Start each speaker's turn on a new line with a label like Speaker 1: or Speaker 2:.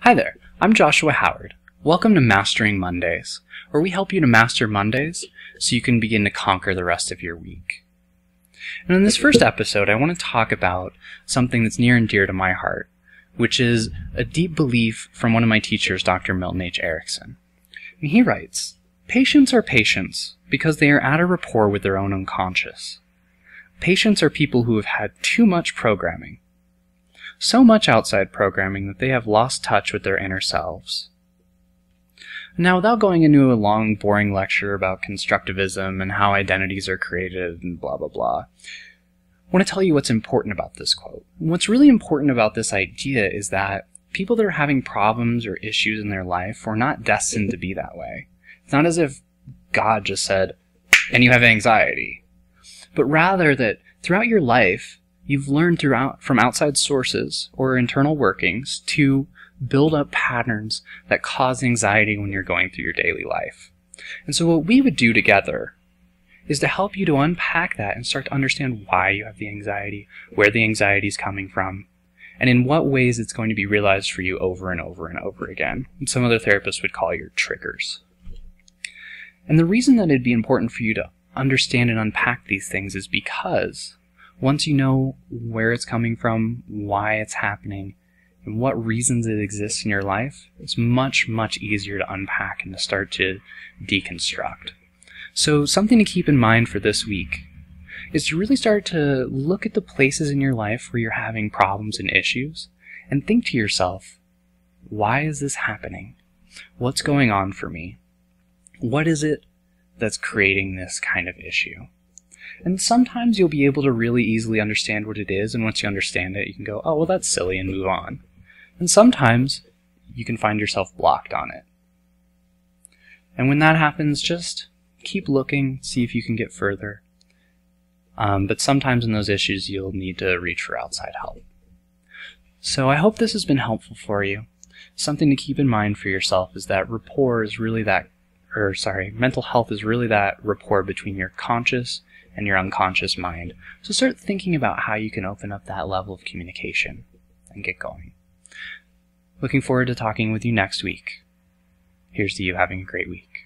Speaker 1: Hi there, I'm Joshua Howard. Welcome to Mastering Mondays, where we help you to master Mondays so you can begin to conquer the rest of your week. And in this first episode, I want to talk about something that's near and dear to my heart, which is a deep belief from one of my teachers, Dr. Milton Erickson. And he writes, "Patients are patients because they are at a rapport with their own unconscious. Patients are people who have had too much programming. So much outside programming that they have lost touch with their inner selves." Now, without going into a long, boring lecture about constructivism and how identities are created and blah, blah, blah, I want to tell you what's important about this quote. And what's really important about this idea is that people that are having problems or issues in their life are not destined to be that way. It's not as if God just said, and you have anxiety, but rather that throughout your life, you've learned from outside sources or internal workings to build up patterns that cause anxiety when you're going through your daily life. And so what we would do together is to help you to unpack that and start to understand why you have the anxiety, where the anxiety is coming from, and in what ways it's going to be realized for you over and over and over again. And some other therapists would call your triggers. And the reason that it'd be important for you to understand and unpack these things is because once you know where it's coming from, why it's happening, and what reasons it exists in your life, it's much, much easier to unpack and to start to deconstruct. So something to keep in mind for this week is to really start to look at the places in your life where you're having problems and issues and think to yourself, why is this happening? What's going on for me? What is it that's creating this kind of issue? And sometimes you'll be able to really easily understand what it is, and once you understand it, you can go, oh, well, that's silly, and move on. And sometimes you can find yourself blocked on it. And when that happens, just keep looking, see if you can get further. But sometimes in those issues, you'll need to reach for outside help. So I hope this has been helpful for you. Something to keep in mind for yourself is that mental health is really that rapport between your conscious and your unconscious mind. So start thinking about how you can open up that level of communication and get going. Looking forward to talking with you next week. Here's to you having a great week.